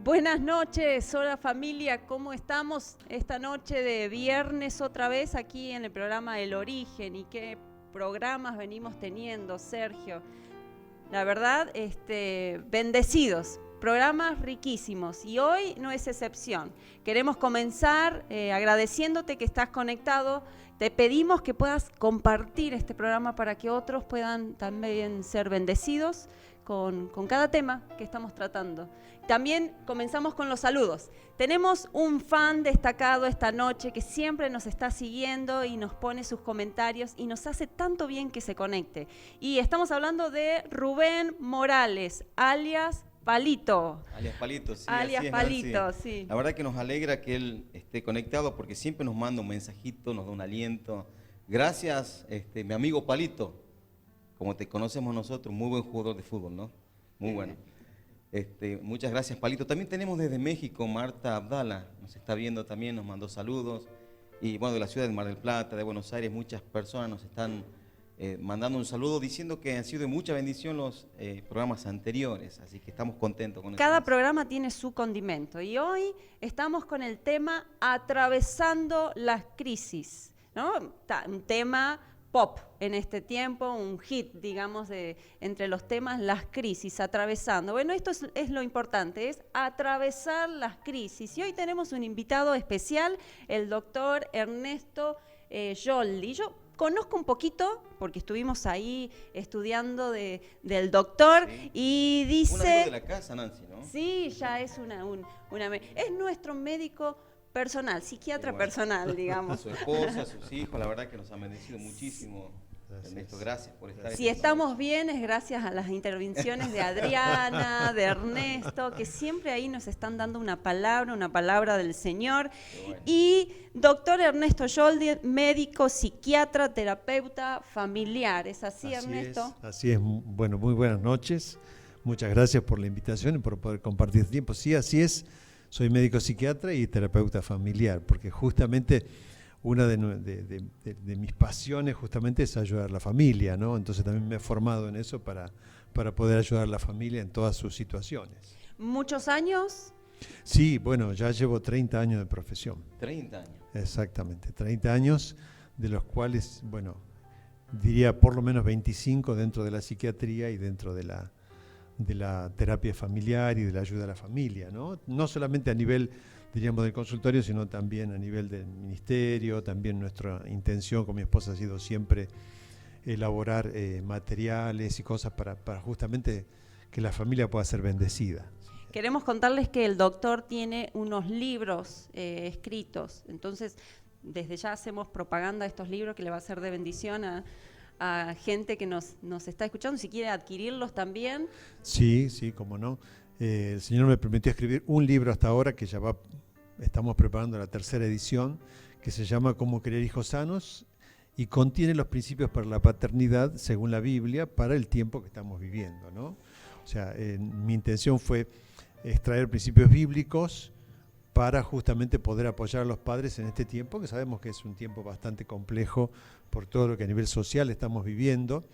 Buenas noches, hola familia, ¿cómo estamos esta noche de viernes otra vez aquí en el programa El Origen? ¿Y qué programas venimos teniendo, Sergio? La verdad, bendecidos, programas riquísimos y hoy no es excepción. Queremos comenzar agradeciéndote que estás conectado. Te pedimos que puedas compartir este programa para que otros puedan también ser bendecidos con cada tema que estamos tratando. También comenzamos con los saludos. Tenemos un fan destacado esta noche que siempre nos está siguiendo y nos pone sus comentarios y nos hace tanto bien que se conecte. Y estamos hablando de Rubén Morales, alias Palito. Alias Palito, sí. Alias así es, Palito, Nancy. sí. La verdad que nos alegra que él esté conectado porque siempre nos manda un mensajito, nos da un aliento. Gracias, mi amigo Palito, como te conocemos nosotros, muy buen jugador de fútbol, ¿no? Muy bueno. Muchas gracias, Palito. También tenemos desde México Marta Abdala, nos está viendo también, nos mandó saludos. Y bueno, de la ciudad de Mar del Plata, de Buenos Aires, muchas personas nos están mandando un saludo diciendo que han sido de mucha bendición los programas anteriores, así que estamos contentos con eso. Cada programa tiene su condimento y hoy estamos con el tema atravesando las crisis, ¿no? Un tema pop en este tiempo, un hit, digamos, entre los temas, las crisis, atravesando. Bueno, esto es lo importante, es atravesar las crisis. Y hoy tenemos un invitado especial, el doctor Ernesto Yoldi. Yo conozco un poquito, porque estuvimos ahí estudiando del doctor, Sí. Y dice... Un amigo de la casa, Nancy, ¿no? Sí, ya es es nuestro médico personal, psiquiatra personal, digamos. Su esposa, sus hijos, la verdad que nos han bendecido muchísimo. Ernesto, gracias por estar. Si estamos bien es gracias a las intervenciones de Adriana, de Ernesto, que siempre ahí nos están dando una palabra del Señor. Bueno. Y doctor Ernesto Yoldi, médico, psiquiatra, terapeuta familiar. ¿Es así, Ernesto? Así es. Bueno, muy buenas noches. Muchas gracias por la invitación y por poder compartir este tiempo. Sí, así es. Soy médico psiquiatra y terapeuta familiar, porque justamente una de mis pasiones justamente es ayudar a la familia, ¿no? Entonces también me he formado en eso para poder ayudar a la familia en todas sus situaciones. ¿Muchos años? Sí, bueno, ya llevo 30 años de profesión. 30 años. Exactamente, 30 años, de los cuales, bueno, diría por lo menos 25 dentro de la psiquiatría y dentro de la terapia familiar y de la ayuda a la familia, ¿no? No solamente a nivel, diríamos, del consultorio, sino también a nivel del ministerio. También nuestra intención con mi esposa ha sido siempre elaborar materiales y cosas para justamente que la familia pueda ser bendecida. Queremos contarles que el doctor tiene unos libros escritos, entonces desde ya hacemos propaganda de estos libros que le va a ser de bendición a gente que nos está escuchando, si quiere adquirirlos también. Sí, cómo no. El Señor me permitió escribir un libro hasta ahora que ya estamos preparando la tercera edición, que se llama Cómo criar hijos sanos y contiene los principios para la paternidad según la Biblia para el tiempo que estamos viviendo, ¿no? O sea, mi intención fue extraer principios bíblicos para justamente poder apoyar a los padres en este tiempo, que sabemos que es un tiempo bastante complejo por todo lo que a nivel social estamos viviendo,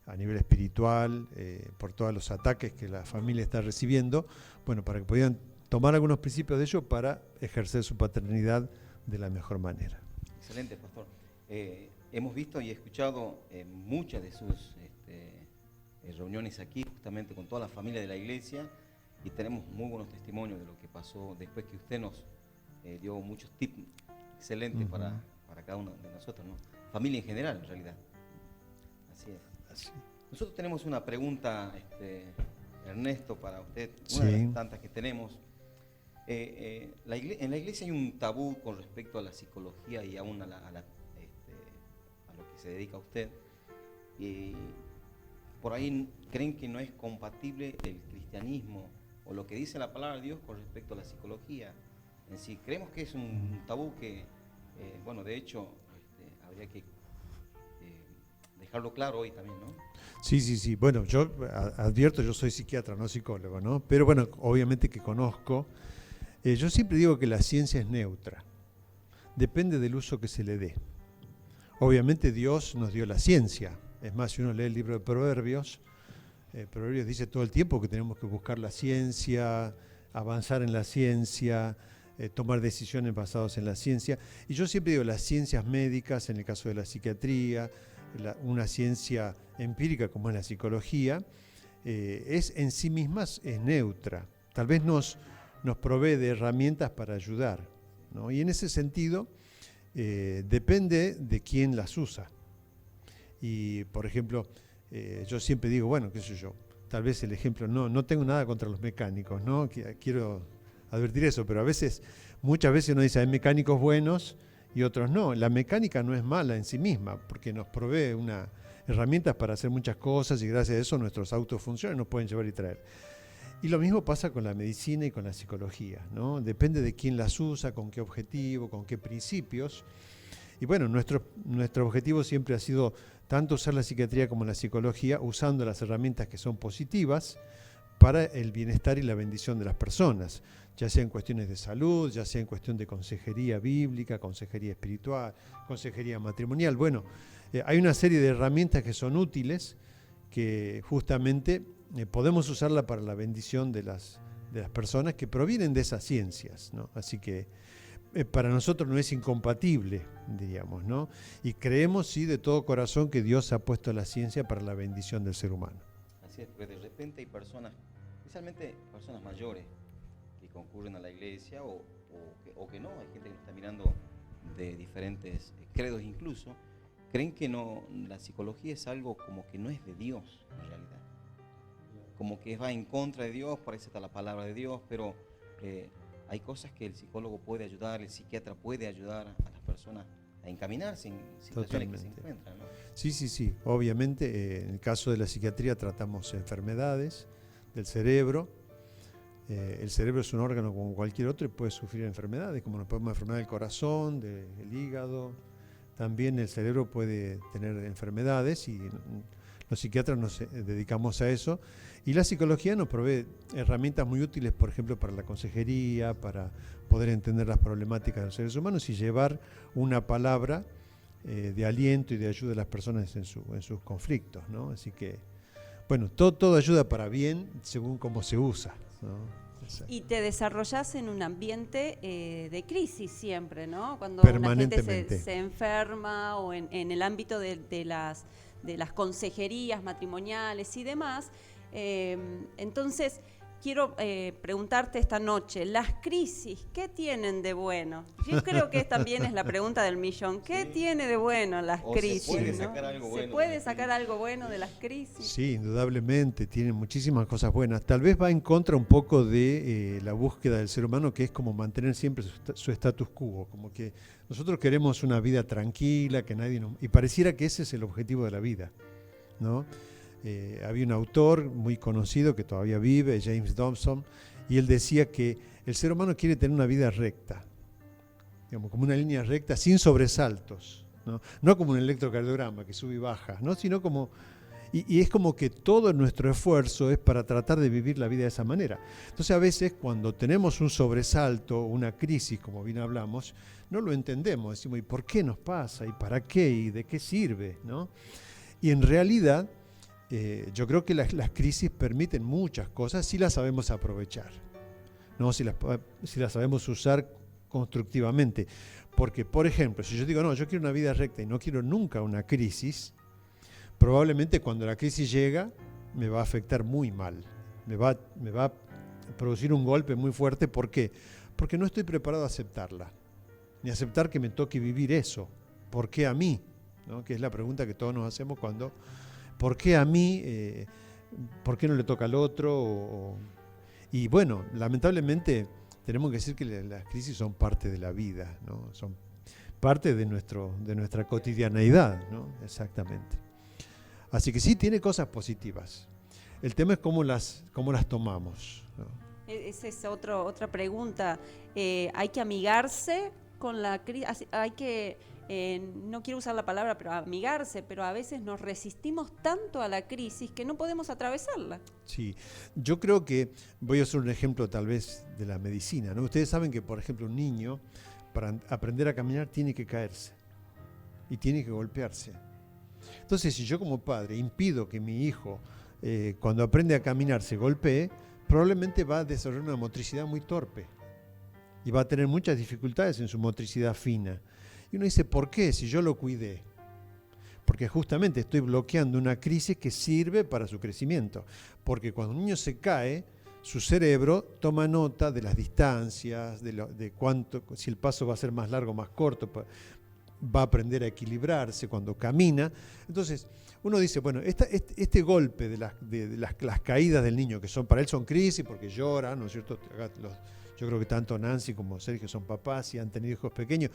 a nivel espiritual, por todos los ataques que la familia está recibiendo, bueno, para que puedan tomar algunos principios de ello para ejercer su paternidad de la mejor manera. Excelente, pastor. Hemos visto y escuchado muchas de sus reuniones aquí, justamente con toda la familia de la iglesia, y tenemos muy buenos testimonios de lo que pasó después que usted nos dio muchos tips excelentes para cada uno de nosotros, ¿no? Familia en general, en realidad. Así es. Así. Nosotros tenemos una pregunta, Ernesto, para usted, Sí. una de las tantas que tenemos. En la iglesia hay un tabú con respecto a la psicología y aún a lo que se dedica a usted. Y por ahí creen que no es compatible el cristianismo o lo que dice la palabra de Dios con respecto a la psicología en sí. Creemos que es un tabú que, bueno, de hecho, habría que dejarlo claro hoy también, ¿no? Sí. Bueno, yo advierto, yo soy psiquiatra, no psicólogo, ¿no? Pero bueno, obviamente que conozco. Yo siempre digo que la ciencia es neutra. Depende del uso que se le dé. Obviamente Dios nos dio la ciencia. Es más, si uno lee el libro de Proverbios, Proverbios dice todo el tiempo que tenemos que buscar la ciencia, avanzar en la ciencia, tomar decisiones basadas en la ciencia. Y yo siempre digo, las ciencias médicas, en el caso de la psiquiatría, una ciencia empírica como es la psicología, es en sí misma es neutra. Tal vez nos provee de herramientas para ayudar, ¿no? Y en ese sentido, depende de quién las usa. Y, por ejemplo, yo siempre digo, bueno, qué sé yo, tal vez el ejemplo, no tengo nada contra los mecánicos, ¿no? Quiero advertir eso, pero muchas veces uno dice, hay mecánicos buenos y otros no. La mecánica no es mala en sí misma, porque nos provee herramientas para hacer muchas cosas y gracias a eso nuestros autos funcionan, nos pueden llevar y traer. Y lo mismo pasa con la medicina y con la psicología, ¿no? Depende de quién las usa, con qué objetivo, con qué principios. Y bueno, nuestro objetivo siempre ha sido tanto usar la psiquiatría como la psicología, usando las herramientas que son positivas para el bienestar y la bendición de las personas, ya sea en cuestiones de salud, ya sea en cuestión de consejería bíblica, consejería espiritual, consejería matrimonial. Bueno, hay una serie de herramientas que son útiles, que justamente podemos usarla para la bendición de las personas que provienen de esas ciencias, ¿no? Así que para nosotros no es incompatible, diríamos, ¿no? Y creemos, sí, de todo corazón que Dios ha puesto la ciencia para la bendición del ser humano. Así es, porque de repente hay personas, especialmente personas mayores, que concurren a la iglesia o que no, hay gente que está mirando de diferentes credos incluso, creen que no, la psicología es algo como que no es de Dios en realidad, como que va en contra de Dios, parece está la palabra de Dios, pero hay cosas que el psicólogo puede ayudar, el psiquiatra puede ayudar a las personas a encaminarse en situaciones que se encuentran, ¿no? Sí, obviamente en el caso de la psiquiatría tratamos enfermedades del cerebro. El cerebro es un órgano como cualquier otro y puede sufrir enfermedades, como nos podemos enfermar del corazón, del hígado. También el cerebro puede tener enfermedades y los psiquiatras nos dedicamos a eso. Y la psicología nos provee herramientas muy útiles, por ejemplo, para la consejería, para poder entender las problemáticas de los seres humanos y llevar una palabra de aliento y de ayuda a las personas en sus conflictos, ¿no? Así que, bueno, todo ayuda para bien según cómo se usa, ¿no? Y te desarrollás en un ambiente de crisis siempre, ¿no? Cuando una gente se enferma o en el ámbito de las consejerías matrimoniales y demás. Entonces, quiero preguntarte esta noche, las crisis, ¿qué tienen de bueno? Yo creo que también es la pregunta del millón. ¿Qué tiene de bueno las crisis? ¿Se puede sacar algo bueno? ¿Se puede sacar algo bueno de las crisis? Sí, indudablemente, tienen muchísimas cosas buenas. Tal vez va en contra un poco de la búsqueda del ser humano, que es como mantener siempre su status quo, como que nosotros queremos una vida tranquila, que nadie nos... Y pareciera que ese es el objetivo de la vida, ¿no? Había un autor muy conocido que todavía vive, James Dobson, y él decía que el ser humano quiere tener una vida recta, digamos, como una línea recta, sin sobresaltos, no como un electrocardiograma que sube y baja, ¿no? Sino como... Y es como que todo nuestro esfuerzo es para tratar de vivir la vida de esa manera. Entonces a veces cuando tenemos un sobresalto, una crisis, como bien hablamos, no lo entendemos, decimos, ¿y por qué nos pasa? ¿Y para qué? ¿Y de qué sirve? ¿No? Y en realidad... yo creo que las crisis permiten muchas cosas si las sabemos aprovechar, ¿no? Si las sabemos usar constructivamente. Porque, por ejemplo, si yo digo, no, yo quiero una vida recta y no quiero nunca una crisis, probablemente cuando la crisis llega me va a afectar muy mal, me va a producir un golpe muy fuerte. ¿Por qué? Porque no estoy preparado a aceptarla, ni aceptar que me toque vivir eso. ¿Por qué a mí? ¿No? Que es la pregunta que todos nos hacemos cuando... ¿Por qué a mí? ¿Por qué no le toca al otro? Y bueno, lamentablemente tenemos que decir que las crisis son parte de la vida, ¿no? Son parte de nuestra cotidianeidad, ¿no? Exactamente. Así que sí, tiene cosas positivas. El tema es cómo las tomamos, ¿no? Esa es otra pregunta. ¿Hay que amigarse con la crisis? ¿Hay que... no quiero usar la palabra, pero amigarse, pero a veces nos resistimos tanto a la crisis que no podemos atravesarla? Sí, yo creo que voy a usar un ejemplo tal vez de la medicina, ¿no? Ustedes saben que, por ejemplo, un niño para aprender a caminar tiene que caerse y tiene que golpearse. Entonces, si yo como padre impido que mi hijo cuando aprende a caminar se golpee, probablemente va a desarrollar una motricidad muy torpe y va a tener muchas dificultades en su motricidad fina. Y uno dice, ¿por qué? Si yo lo cuidé. Porque justamente estoy bloqueando una crisis que sirve para su crecimiento. Porque cuando un niño se cae, su cerebro toma nota de las distancias, de cuánto, si el paso va a ser más largo o más corto, va a aprender a equilibrarse cuando camina. Entonces, uno dice, bueno, este golpe de las caídas del niño, que para él son crisis porque llora, ¿no es cierto? Yo creo que tanto Nancy como Sergio son papás y han tenido hijos pequeños.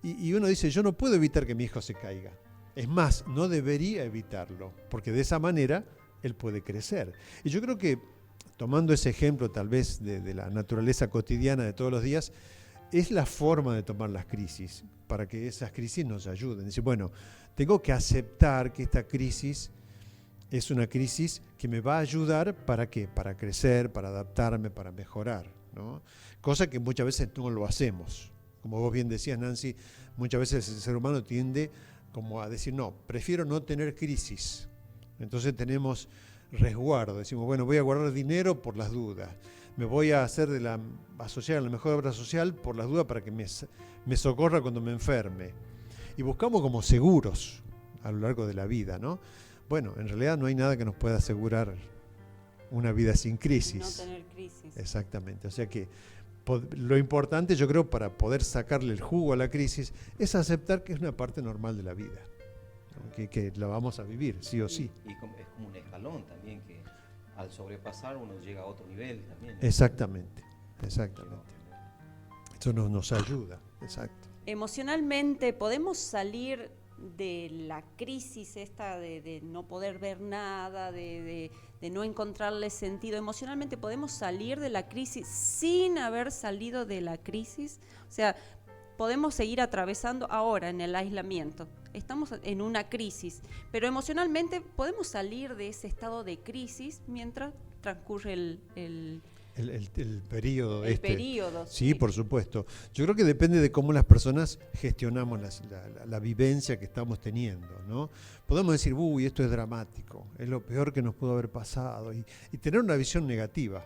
Y uno dice, yo no puedo evitar que mi hijo se caiga. Es más, no debería evitarlo, porque de esa manera él puede crecer. Y yo creo que, tomando ese ejemplo tal vez de la naturaleza cotidiana de todos los días, es la forma de tomar las crisis, para que esas crisis nos ayuden. Dice, bueno, tengo que aceptar que esta crisis es una crisis que me va a ayudar, ¿para qué? Para crecer, para adaptarme, para mejorar, ¿no? Cosa que muchas veces no lo hacemos. Como vos bien decías, Nancy, muchas veces el ser humano tiende como a decir, no, prefiero no tener crisis. Entonces tenemos resguardo, decimos, bueno, voy a guardar dinero por las dudas, me voy a hacer asociar a la mejor obra social por las dudas para que me socorra cuando me enferme. Y buscamos como seguros a lo largo de la vida, ¿no? Bueno, en realidad no hay nada que nos pueda asegurar una vida sin crisis. No tener crisis. Exactamente, o sea que lo importante, yo creo, para poder sacarle el jugo a la crisis es aceptar que es una parte normal de la vida, ¿no? que la vamos a vivir, sí o sí. Y es como un escalón también, que al sobrepasar uno llega a otro nivel también. Exactamente. Eso nos ayuda, exacto. Emocionalmente, ¿podemos salir de la crisis esta de no poder ver nada, de no encontrarle sentido? Emocionalmente, ¿podemos salir de la crisis sin haber salido de la crisis? O sea, podemos seguir atravesando ahora en el aislamiento. Estamos en una crisis, pero emocionalmente podemos salir de ese estado de crisis mientras transcurre el periodo. Periodo. Sí, por supuesto. Yo creo que depende de cómo las personas gestionamos la vivencia que estamos teniendo, ¿no? Podemos decir, uy, esto es dramático, es lo peor que nos pudo haber pasado, y tener una visión negativa.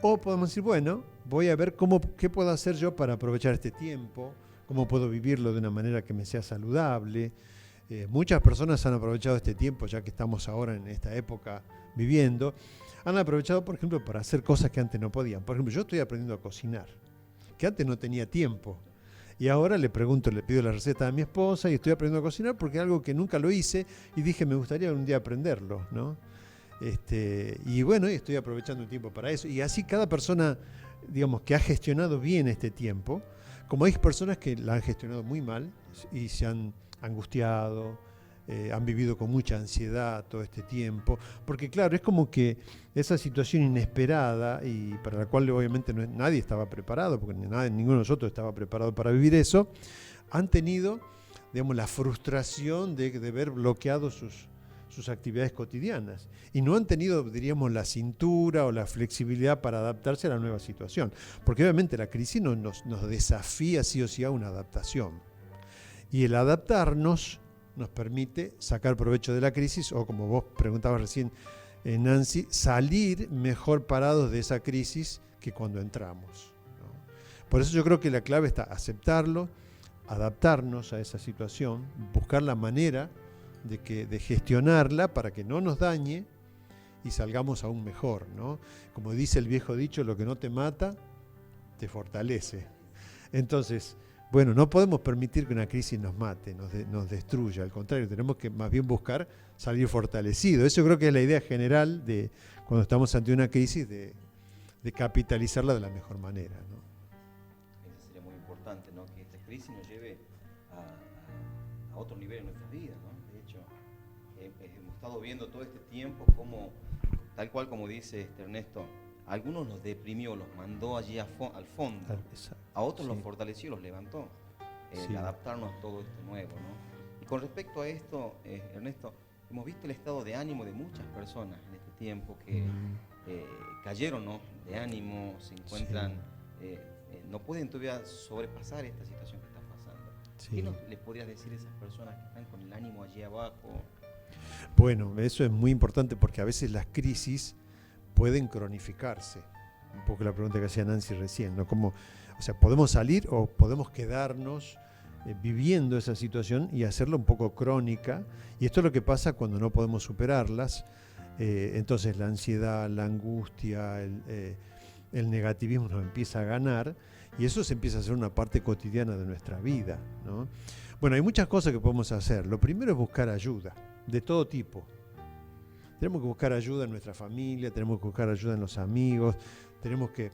O podemos decir, bueno, voy a ver qué puedo hacer yo para aprovechar este tiempo, cómo puedo vivirlo de una manera que me sea saludable. Muchas personas han aprovechado este tiempo, ya que estamos ahora en esta época viviendo, han aprovechado, por ejemplo, para hacer cosas que antes no podían. Por ejemplo, yo estoy aprendiendo a cocinar, que antes no tenía tiempo. Y ahora le pido la receta a mi esposa y estoy aprendiendo a cocinar porque es algo que nunca lo hice y dije, me gustaría un día aprenderlo, ¿no? Y bueno, estoy aprovechando un tiempo para eso. Y así cada persona, digamos, que ha gestionado bien este tiempo, como hay personas que la han gestionado muy mal y se han angustiado, han vivido con mucha ansiedad todo este tiempo, porque claro, es como que esa situación inesperada y para la cual obviamente nadie estaba preparado, porque ninguno de nosotros estaba preparado para vivir eso, han tenido, digamos, la frustración de ver bloqueado sus actividades cotidianas y no han tenido, diríamos, la cintura o la flexibilidad para adaptarse a la nueva situación, porque obviamente la crisis nos desafía sí o sí a una adaptación, y el adaptarnos nos permite sacar provecho de la crisis, o como vos preguntabas recién, Nancy, salir mejor parados de esa crisis que cuando entramos, ¿no? Por eso yo creo que la clave está aceptarlo, adaptarnos a esa situación, buscar la manera de gestionarla para que no nos dañe y salgamos aún mejor, ¿no? Como dice el viejo dicho, lo que no te mata, te fortalece. Entonces, bueno, no podemos permitir que una crisis nos mate, nos destruya. Al contrario, tenemos que más bien buscar salir fortalecidos. Eso creo que es la idea general de cuando estamos ante una crisis, de capitalizarla de la mejor manera, ¿no? Eso sería muy importante, ¿no? Que esta crisis nos lleve a otro nivel en nuestras vidas, ¿no? De hecho, hemos estado viendo todo este tiempo cómo, tal cual como dice Ernesto, a algunos los deprimió, los mandó allí al fondo. A otros los fortaleció, los levantó. Adaptarnos a todo esto nuevo, ¿no? Y con respecto a esto, Ernesto, hemos visto el estado de ánimo de muchas personas en este tiempo que cayeron, ¿no?, de ánimo, se encuentran, no pueden todavía sobrepasar esta situación que está pasando. Sí. ¿Qué les podrías decir a esas personas que están con el ánimo allí abajo? Bueno, eso es muy importante porque a veces las crisis pueden cronificarse. Un poco la pregunta que hacía Nancy recién, ¿no? Como, o sea, podemos salir o podemos quedarnos viviendo esa situación y hacerla un poco crónica, y esto es lo que pasa cuando no podemos superarlas. Entonces la ansiedad, la angustia, el negativismo nos empieza a ganar, y eso se empieza a hacer una parte cotidiana de nuestra vida, ¿no? Bueno, hay muchas cosas que podemos hacer. Lo primero es buscar ayuda, de todo tipo. Tenemos que buscar ayuda en nuestra familia, tenemos que buscar ayuda en los amigos, tenemos que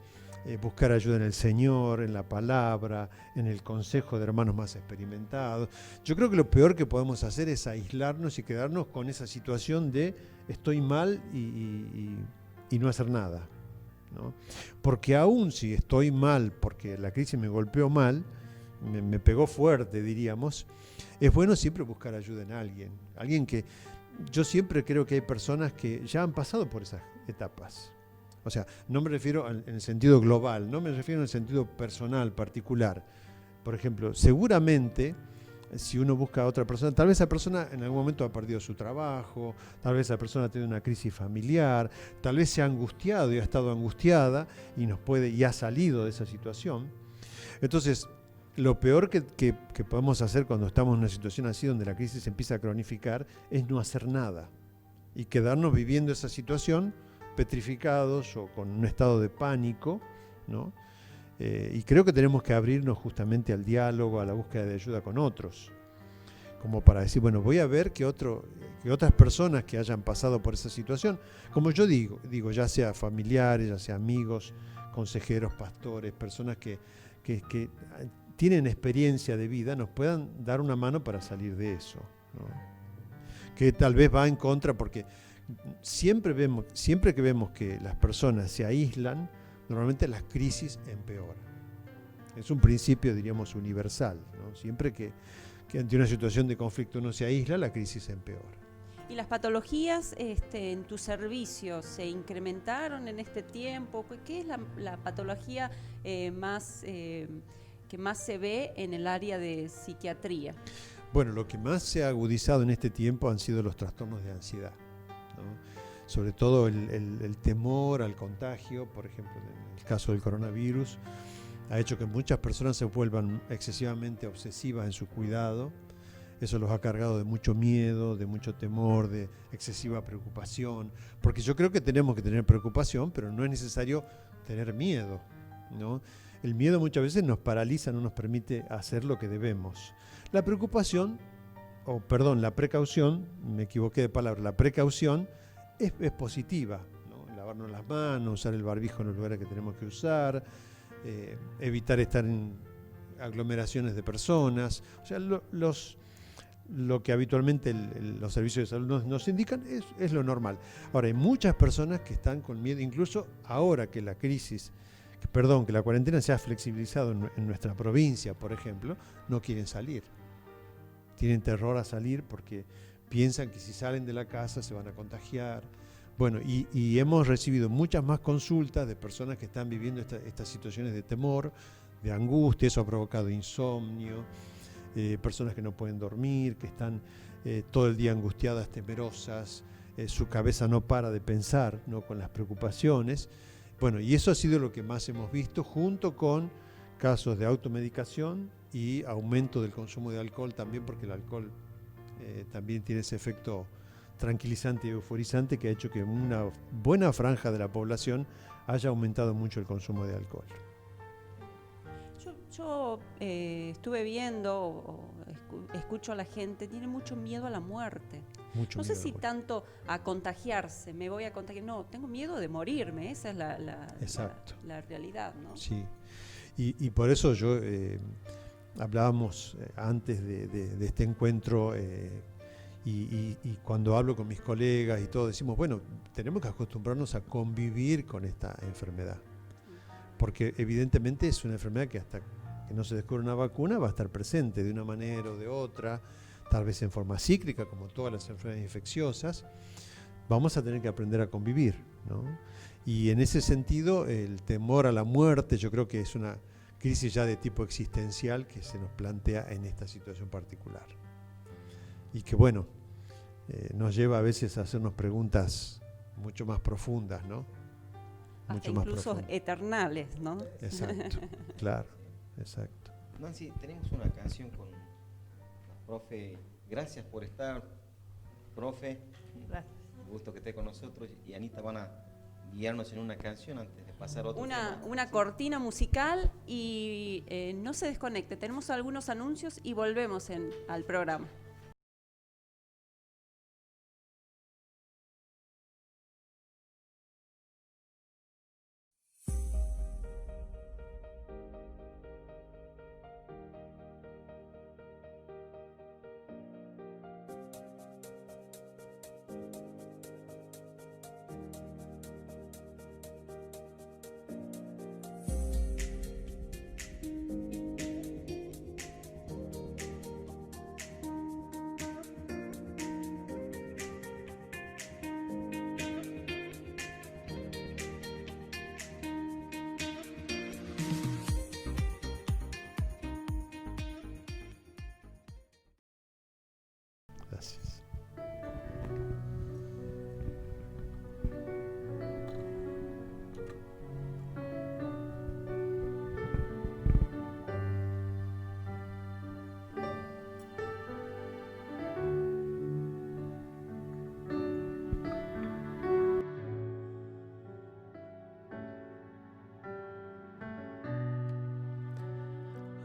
buscar ayuda en el Señor, en la palabra, en el consejo de hermanos más experimentados. Yo creo que lo peor que podemos hacer es aislarnos y quedarnos con esa situación de estoy mal y no hacer nada, ¿no? Porque aún si estoy mal, porque la crisis me golpeó mal, me pegó fuerte, diríamos, es bueno siempre buscar ayuda en alguien que... Yo siempre creo que hay personas que ya han pasado por esas etapas. O sea, no me refiero en el sentido global, no me refiero en el sentido personal, particular. Por ejemplo, seguramente, si uno busca a otra persona, tal vez esa persona en algún momento ha perdido su trabajo, tal vez esa persona ha tenido una crisis familiar, tal vez se ha angustiado y ha estado angustiada y ha salido de esa situación. Entonces, lo peor que podemos hacer cuando estamos en una situación así, donde la crisis se empieza a cronificar, es no hacer nada y quedarnos viviendo esa situación petrificados o con un estado de pánico, ¿no? Y creo que tenemos que abrirnos justamente al diálogo, a la búsqueda de ayuda con otros, como para decir, bueno, voy a ver que otras personas que hayan pasado por esa situación, como yo digo, ya sea familiares, ya sea amigos, consejeros, pastores, personas que tienen experiencia de vida, nos puedan dar una mano para salir de eso, ¿no? Que tal vez va en contra, porque siempre que vemos que las personas se aíslan, normalmente las crisis empeoran. Es un principio, diríamos, universal, ¿no? Siempre que ante una situación de conflicto uno se aísla, la crisis empeora. ¿Y las patologías en tu servicio se incrementaron en este tiempo? ¿Qué es la patología que más se ve en el área de psiquiatría? Bueno, lo que más se ha agudizado en este tiempo han sido los trastornos de ansiedad, ¿no? Sobre todo el temor al contagio, por ejemplo, en el caso del coronavirus, ha hecho que muchas personas se vuelvan excesivamente obsesivas en su cuidado. Eso los ha cargado de mucho miedo, de mucho temor, de excesiva preocupación, porque yo creo que tenemos que tener preocupación, pero no es necesario tener miedo, ¿no? El miedo muchas veces nos paraliza, no nos permite hacer lo que debemos. La precaución, me equivoqué de palabra, la precaución es positiva, ¿no? Lavarnos las manos, usar el barbijo en los lugares que tenemos que usar, evitar estar en aglomeraciones de personas. O sea, lo que habitualmente los servicios de salud nos indican es lo normal. Ahora, hay muchas personas que están con miedo, incluso ahora que la cuarentena se ha flexibilizado en nuestra provincia, por ejemplo, no quieren salir. Tienen terror a salir porque piensan que si salen de la casa se van a contagiar. Bueno, y hemos recibido muchas más consultas de personas que están viviendo estas situaciones de temor, de angustia. Eso ha provocado insomnio, personas que no pueden dormir, que están todo el día angustiadas, temerosas, su cabeza no para de pensar, ¿no?, con las preocupaciones. Bueno, y eso ha sido lo que más hemos visto, junto con casos de automedicación y aumento del consumo de alcohol también, porque el alcohol también tiene ese efecto tranquilizante y euforizante que ha hecho que una buena franja de la población haya aumentado mucho el consumo de alcohol. Yo estuve viendo, escucho a la gente, tiene mucho miedo a la muerte. No sé si tanto a contagiarse, me voy a contagiar, no, tengo miedo de morirme, esa es la realidad, ¿no? Sí, y por eso yo hablábamos antes de este encuentro y cuando hablo con mis colegas y todo, decimos, bueno, tenemos que acostumbrarnos a convivir con esta enfermedad, porque evidentemente es una enfermedad que hasta que no se descubre una vacuna va a estar presente de una manera o de otra, tal vez en forma cíclica, como todas las enfermedades infecciosas. Vamos a tener que aprender a convivir, ¿no? Y en ese sentido, el temor a la muerte, yo creo que es una crisis ya de tipo existencial que se nos plantea en esta situación particular. Y que, bueno, nos lleva a veces a hacernos preguntas mucho más profundas, ¿no? mucho más incluso profundo. eternales, ¿no? Exacto, claro, exacto. Nancy, tenemos una canción con la profe. Gracias por estar, profe. Gracias. Un gusto que esté con nosotros. Y Anita van a guiarnos en una canción antes de pasar a otro tema. Una ¿Sí? cortina musical y no se desconecte. Tenemos algunos anuncios y volvemos al programa. Gracias.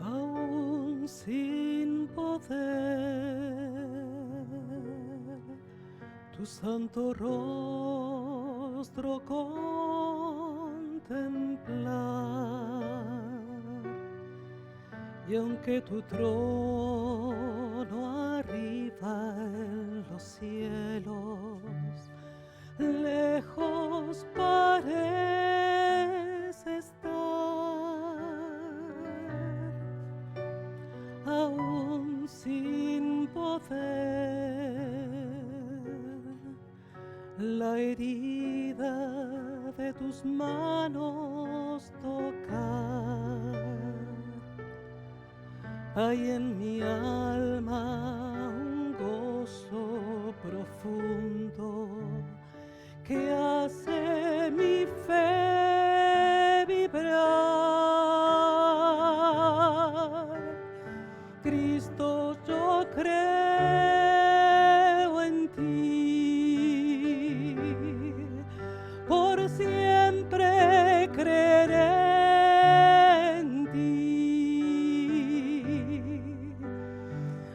Aún sin poder tu santo rostro contemplar, y aunque tu trono arriba en los cielos, lejos parece estar, aún sin poder la herida de tus manos tocar. Hay en mi alma un gozo profundo que hace mi fe vibrar. Cristo, yo creo en ti, por siempre creeré en ti,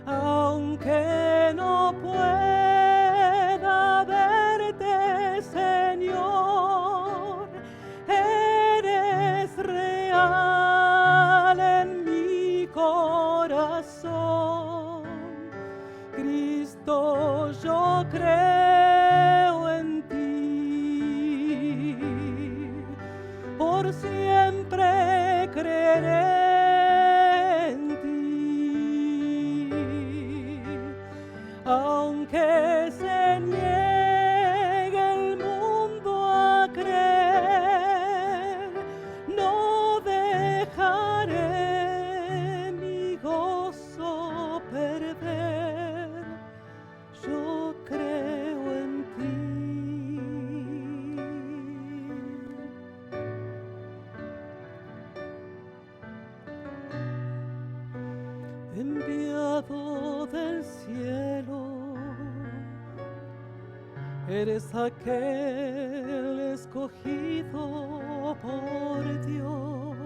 aunque no pueda verte, Señor, eres real en mi corazón. Cristo, yo creo en ti, por siempre creeré en ti, aunque se niegue el mundo a creer, no dejaré mi gozo perder. Yo creo en ti. Enviado del cielo, eres aquel escogido por Dios.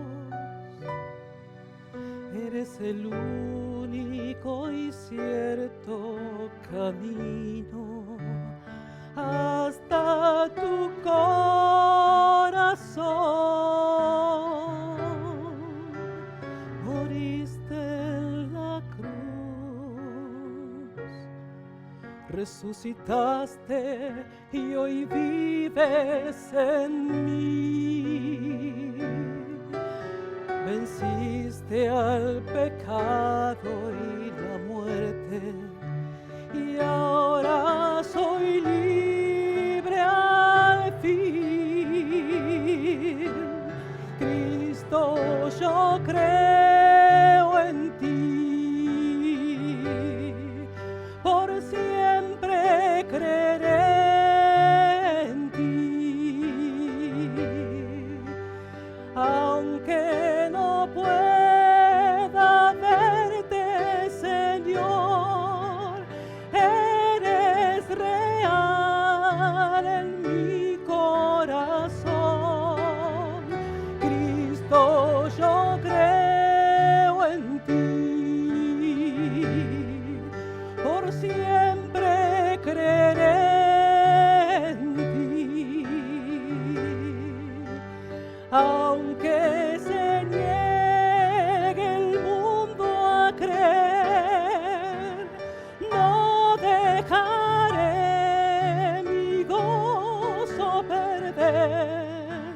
Eres el único y cierto camino hasta tu corazón. Moriste en la cruz, resucitaste y hoy vives en mí. Venciste al pecado y la muerte, y ahora soy libre al fin. Cristo, yo creo en ti, por siempre creeré en ti, aunque se niegue el mundo a creer, no dejaré mi gozo perder.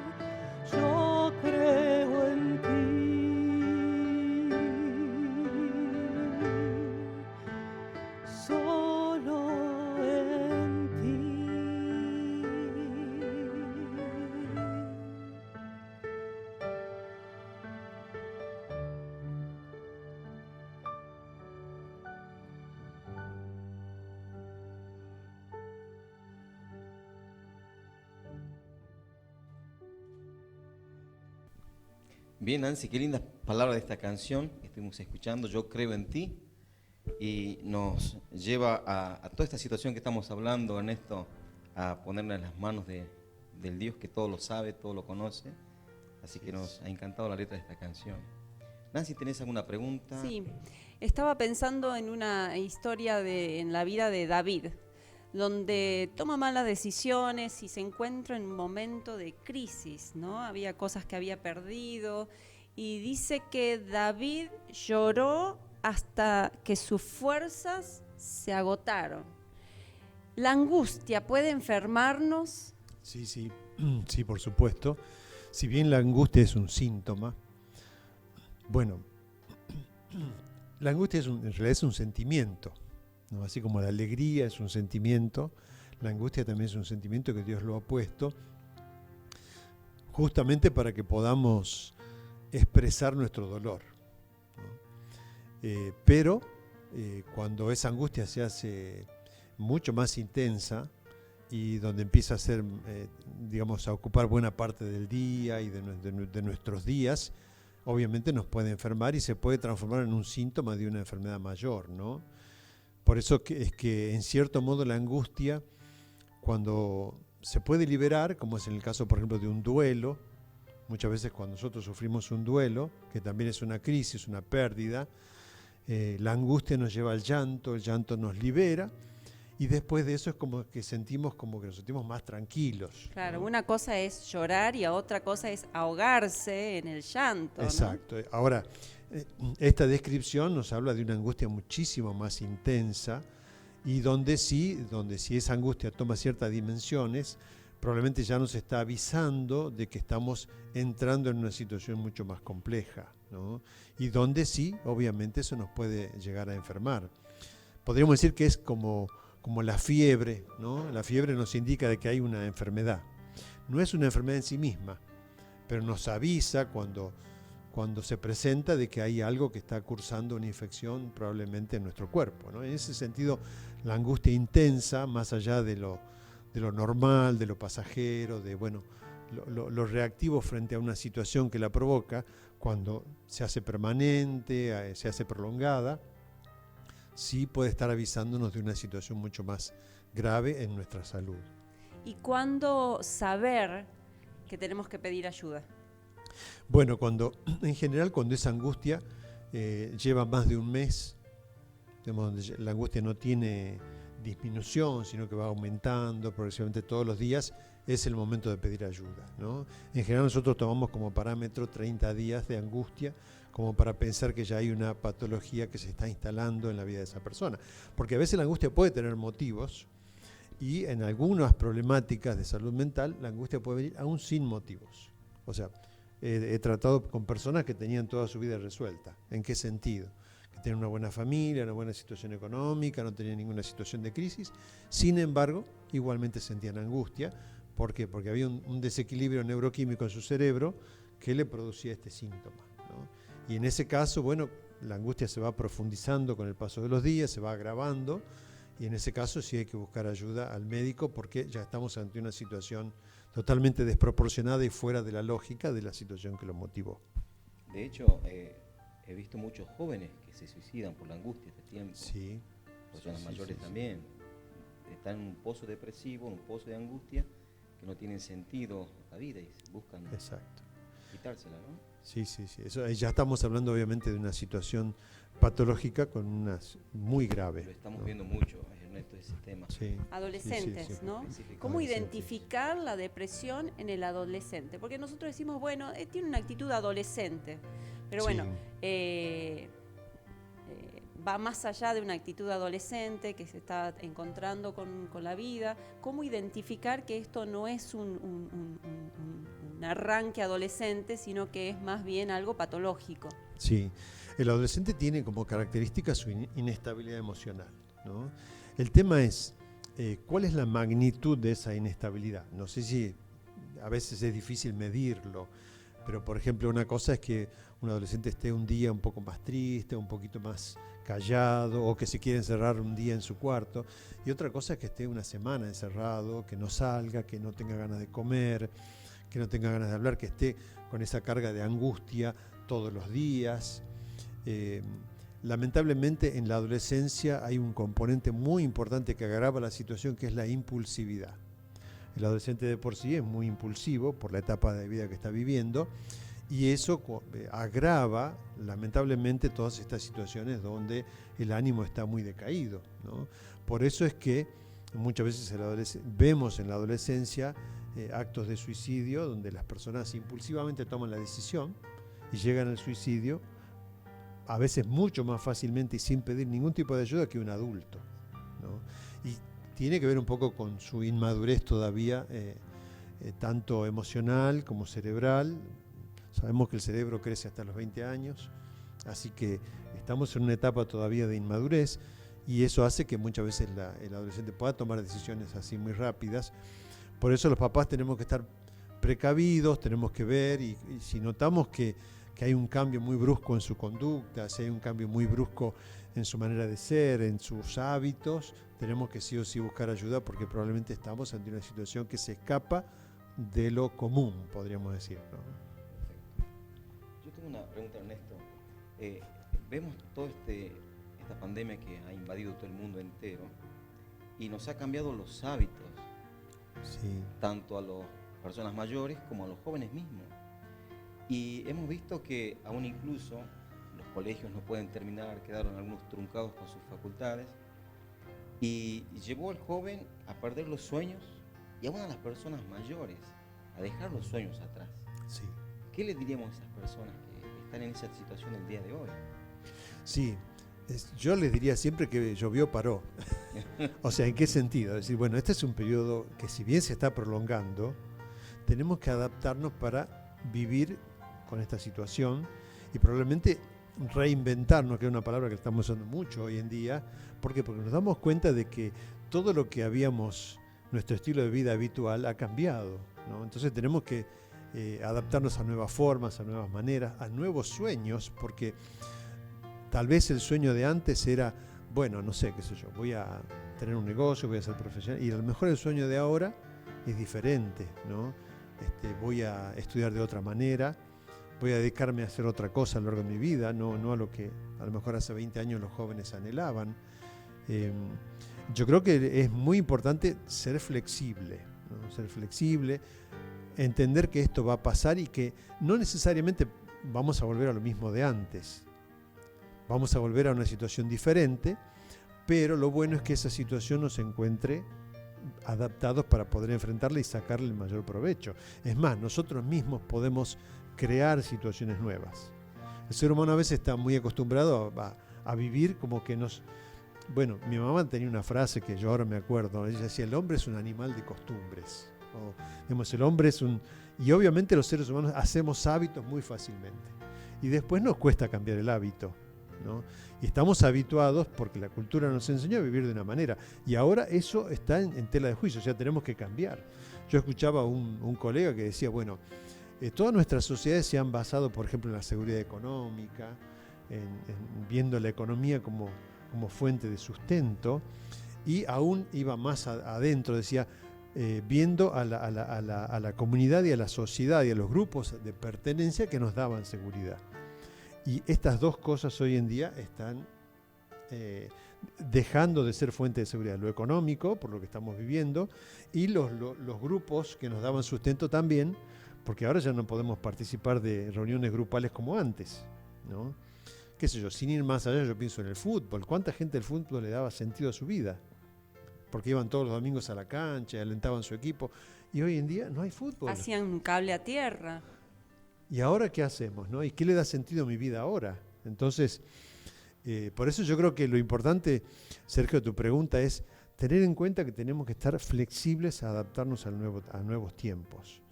Yo creo en ti, solo en ti. Bien, Nancy, qué lindas palabras de esta canción que estuvimos escuchando, Yo creo en ti, y nos lleva a toda esta situación que estamos hablando, Ernesto, a ponernos en las manos del Dios que todo lo sabe, todo lo conoce, así que nos ha encantado la letra de esta canción. Nancy, ¿tenés alguna pregunta? Sí, estaba pensando en una historia en la vida de David, donde toma malas decisiones y se encuentra en un momento de crisis, ¿no? Había cosas que había perdido y dice que David lloró hasta que sus fuerzas se agotaron. ¿La angustia puede enfermarnos? Sí, sí, sí, por supuesto. Si bien la angustia es un síntoma, bueno, la angustia en realidad es un sentimiento, ¿no? Así como la alegría es un sentimiento, la angustia también es un sentimiento que Dios lo ha puesto justamente para que podamos expresar nuestro dolor, ¿no? Pero cuando esa angustia se hace mucho más intensa y donde empieza a ser, digamos, a ocupar buena parte del día y de nuestros días, obviamente nos puede enfermar y se puede transformar en un síntoma de una enfermedad mayor, ¿no? Por eso es que en cierto modo la angustia, cuando se puede liberar, como es en el caso por ejemplo de un duelo, muchas veces cuando nosotros sufrimos un duelo, que también es una crisis, una pérdida, la angustia nos lleva al llanto, el llanto nos libera y después de eso es como que nos sentimos más tranquilos. Claro, ¿no? una cosa es llorar y otra cosa es ahogarse en el llanto, ¿no? Exacto. Ahora, esta descripción nos habla de una angustia muchísimo más intensa y donde si esa angustia toma ciertas dimensiones, probablemente ya nos está avisando de que estamos entrando en una situación mucho más compleja, ¿no? Y donde sí, obviamente eso nos puede llegar a enfermar. Podríamos decir que es como la fiebre, ¿no? La fiebre nos indica de que hay una enfermedad. No es una enfermedad en sí misma, pero nos avisa cuando se presenta de que hay algo que está cursando una infección probablemente en nuestro cuerpo, ¿no? En ese sentido, la angustia intensa, más allá de lo normal, de lo pasajero, de lo reactivo frente a una situación que la provoca, cuando se hace permanente, se hace prolongada, sí puede estar avisándonos de una situación mucho más grave en nuestra salud. ¿Y cuándo saber que tenemos que pedir ayuda? Bueno, en general cuando esa angustia lleva más de un mes, donde la angustia no tiene disminución, sino que va aumentando progresivamente todos los días, es el momento de pedir ayuda, ¿no? En general nosotros tomamos como parámetro 30 días de angustia, como para pensar que ya hay una patología que se está instalando en la vida de esa persona. Porque a veces la angustia puede tener motivos y en algunas problemáticas de salud mental la angustia puede venir aún sin motivos. O sea, he tratado con personas que tenían toda su vida resuelta. ¿En qué sentido? Que tenían una buena familia, una buena situación económica, no tenían ninguna situación de crisis. Sin embargo, igualmente sentían angustia. ¿Por qué? Porque había un desequilibrio neuroquímico en su cerebro que le producía este síntoma, ¿no? Y en ese caso, bueno, la angustia se va profundizando con el paso de los días, se va agravando, y en ese caso sí hay que buscar ayuda al médico porque ya estamos ante una situación totalmente desproporcionada y fuera de la lógica de la situación que lo motivó. De hecho, he visto muchos jóvenes que se suicidan por la angustia este tiempo. Sí. Personas mayores también. Están en un pozo depresivo, un pozo de angustia, que no tienen sentido la vida y buscan quitársela, ¿no? Sí. Eso, ya estamos hablando obviamente de una situación patológica con una muy grave. Lo estamos viendo mucho, todo ese tema. Sí. Adolescentes, Sí, sí, sí. ¿no? Específico. ¿Cómo Adolescentes. identificar la depresión en el adolescente? Porque nosotros decimos, bueno, tiene una actitud adolescente, pero bueno, Sí. Va más allá de una actitud adolescente que se está encontrando con la vida. ¿Cómo identificar que esto no es un arranque adolescente, sino que es más bien algo patológico? Sí, el adolescente tiene como característica su inestabilidad emocional, ¿no? El tema es, ¿cuál es la magnitud de esa inestabilidad? No sé si a veces es difícil medirlo, pero por ejemplo una cosa es que un adolescente esté un día un poco más triste, un poquito más callado, o que se quiere encerrar un día en su cuarto, y otra cosa es que esté una semana encerrado, que no salga, que no tenga ganas de comer, que no tenga ganas de hablar, que esté con esa carga de angustia todos los días. Lamentablemente en la adolescencia hay un componente muy importante que agrava la situación, que es la impulsividad. El adolescente de por sí es muy impulsivo por la etapa de vida que está viviendo, y eso agrava lamentablemente todas estas situaciones donde el ánimo está muy decaído, ¿no? Por eso es que muchas veces vemos en la adolescencia actos de suicidio donde las personas impulsivamente toman la decisión y llegan al suicidio, a veces mucho más fácilmente y sin pedir ningún tipo de ayuda que un adulto, ¿no? Y tiene que ver un poco con su inmadurez todavía, tanto emocional como cerebral. Sabemos que el cerebro crece hasta los 20 años, así que estamos en una etapa todavía de inmadurez, y eso hace que muchas veces el adolescente pueda tomar decisiones así muy rápidas. Por eso los papás tenemos que estar precavidos, tenemos que ver, y si notamos que hay un cambio muy brusco en su conducta, si hay un cambio muy brusco en su manera de ser, en sus hábitos, tenemos que sí o sí buscar ayuda, porque probablemente estamos ante una situación que se escapa de lo común, podríamos decir, ¿no? Yo tengo una pregunta, Ernesto. Vemos toda esta pandemia que ha invadido todo el mundo entero y nos ha cambiado los hábitos, Sí. tanto a las personas mayores como a los jóvenes mismos. Y hemos visto que aún incluso los colegios no pueden terminar, quedaron algunos truncados con sus facultades, y llevó al joven a perder los sueños, y aún a las personas mayores a dejar los sueños atrás. Sí. ¿Qué le diríamos a esas personas que están en esa situación el día de hoy? Sí, yo les diría siempre que llovió paró. O sea, ¿en qué sentido? Es decir, bueno, este es un periodo que, si bien se está prolongando, tenemos que adaptarnos para vivir con esta situación y probablemente reinventarnos, que es una palabra que estamos usando mucho hoy en día. ¿Por qué? Porque nos damos cuenta de que todo lo que nuestro estilo de vida habitual ha cambiado, ¿no? Entonces tenemos que adaptarnos a nuevas formas, a nuevas maneras, a nuevos sueños, porque tal vez el sueño de antes era, bueno, no sé, qué sé yo, voy a tener un negocio, voy a ser profesional, y a lo mejor el sueño de ahora es diferente, ¿no? Voy a estudiar de otra manera, voy a dedicarme a hacer otra cosa a lo largo de mi vida, no a lo que a lo mejor hace 20 años los jóvenes anhelaban. Yo creo que es muy importante ser flexible, ¿no? Ser flexible, entender que esto va a pasar y que no necesariamente vamos a volver a lo mismo de antes. Vamos a volver a una situación diferente, pero lo bueno es que esa situación nos encuentre adaptados para poder enfrentarla y sacarle el mayor provecho. Es más, nosotros mismos podemos crear situaciones nuevas. El ser humano a veces está muy acostumbrado a vivir como que Bueno, mi mamá tenía una frase que yo ahora me acuerdo. Ella decía, el hombre es un animal de costumbres. Digamos, el hombre es Y obviamente los seres humanos hacemos hábitos muy fácilmente. Y después nos cuesta cambiar el hábito, ¿no? Y estamos habituados porque la cultura nos enseñó a vivir de una manera. Y ahora eso está en tela de juicio, o sea, tenemos que cambiar. Yo escuchaba un colega que decía, bueno, todas nuestras sociedades se han basado, por ejemplo, en la seguridad económica, en viendo la economía como fuente de sustento, y aún iba más adentro, decía, viendo a la comunidad y a la sociedad y a los grupos de pertenencia que nos daban seguridad. Y estas dos cosas hoy en día están dejando de ser fuente de seguridad, lo económico, por lo que estamos viviendo, y los grupos que nos daban sustento también, porque ahora ya no podemos participar de reuniones grupales como antes, ¿no? Qué sé yo, sin ir más allá, yo pienso en el fútbol. ¿Cuánta gente del fútbol le daba sentido a su vida? porque iban todos los domingos a la cancha, alentaban su equipo, y hoy en día no hay fútbol. Hacían un cable a tierra. ¿Y ahora qué hacemos, no? ¿Y qué le da sentido a mi vida ahora? Entonces, por eso yo creo que lo importante, Sergio, tu pregunta es tener en cuenta que tenemos que estar flexibles a adaptarnos a nuevos tiempos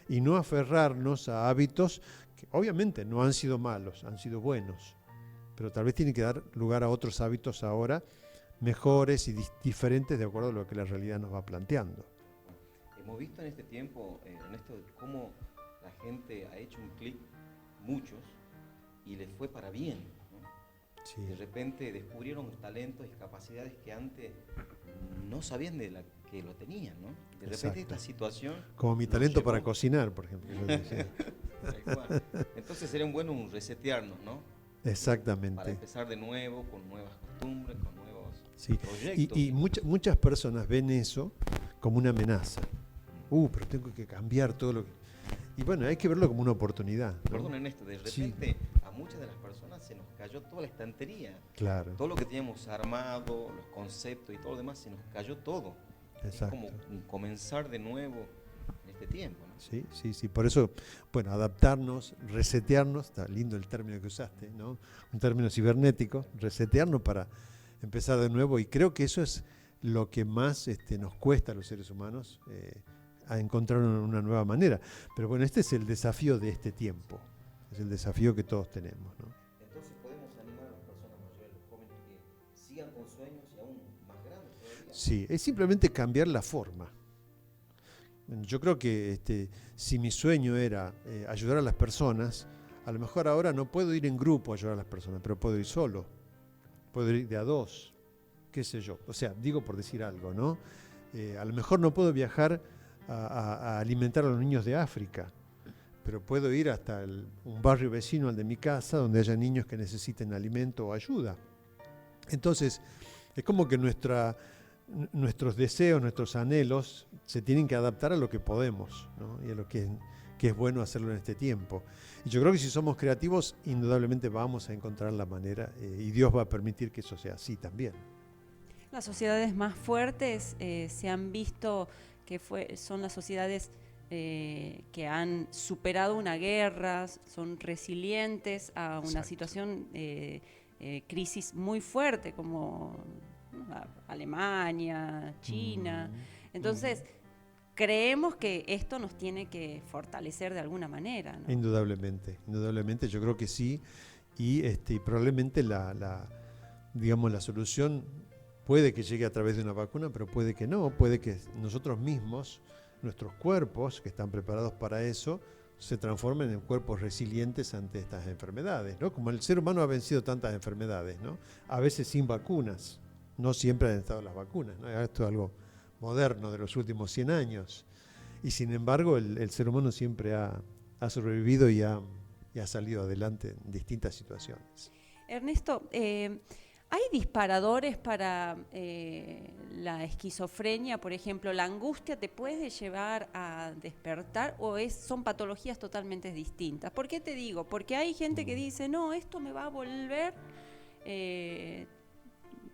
y no aferrarnos a hábitos que obviamente no han sido malos, han sido buenos, pero tal vez tienen que dar lugar a otros hábitos ahora mejores y diferentes de acuerdo a lo que la realidad nos va planteando. Hemos visto en este tiempo, Ernesto, cómo la gente ha hecho un clic, muchos, y les fue para bien, ¿no? Sí. De repente descubrieron talentos y capacidades que antes no sabían que lo tenían, ¿no? De repente Exacto. esta situación... Como mi talento para cocinar, por ejemplo. Tal cual. Entonces sería bueno un resetearnos, ¿no? Exactamente. Para empezar de nuevo, con nuevas costumbres, con nuevos Sí. proyectos. Y muchas personas ven eso como una amenaza. Pero tengo que cambiar todo lo que... Y bueno, hay que verlo como una oportunidad, ¿no? Perdón, Ernesto, de repente a muchas de las personas se nos cayó toda la estantería. Claro. Todo lo que teníamos armado, los conceptos y todo lo demás, se nos cayó todo. Exacto. Es como un comenzar de nuevo en este tiempo, ¿no? Sí. Por eso, bueno, adaptarnos, resetearnos, está lindo el término que usaste, ¿no? Un término cibernético, resetearnos para empezar de nuevo. Y creo que eso es lo que más nos cuesta a los seres humanos, a encontrar una nueva manera. Pero bueno, este es el desafío de este tiempo, es el desafío que todos tenemos, ¿no? Entonces podemos animar a las personas mayores, los jóvenes que sigan con sueños y aún más grandes todavía. Sí, es simplemente cambiar la forma. Yo creo que si mi sueño era ayudar a las personas, a lo mejor ahora no puedo ir en grupo a ayudar a las personas, pero puedo ir solo, puedo ir de a dos, qué sé yo. O sea, digo por decir algo, ¿no? A lo mejor no puedo viajar a alimentar a los niños de África, pero puedo ir hasta un barrio vecino al de mi casa, donde haya niños que necesiten alimento o ayuda. Entonces, es como que nuestros deseos, nuestros anhelos se tienen que adaptar a lo que podemos, ¿no? Y a lo que es bueno hacerlo en este tiempo. Y yo creo que si somos creativos, indudablemente vamos a encontrar la manera, y Dios va a permitir que eso sea así también. Las sociedades más fuertes se han visto que son las sociedades que han superado una guerra, son resilientes a una Exacto. situación crisis muy fuerte como Alemania, China. Entonces, creemos que esto nos tiene que fortalecer de alguna manera, ¿no? Indudablemente, yo creo que sí, y probablemente la solución puede que llegue a través de una vacuna, pero puede que no, puede que nosotros mismos, nuestros cuerpos que están preparados para eso, se transformen en cuerpos resilientes ante estas enfermedades, ¿no? Como el ser humano ha vencido tantas enfermedades, ¿no? A veces sin vacunas, no siempre han estado las vacunas, ¿no? Esto es algo moderno de los últimos 100 años, y sin embargo el ser humano siempre ha sobrevivido y ha salido adelante en distintas situaciones. Ernesto, ¿hay disparadores para la esquizofrenia? Por ejemplo, ¿la angustia te puede llevar a despertar o son patologías totalmente distintas? ¿Por qué te digo? Porque hay gente que dice, no, esto me va a volver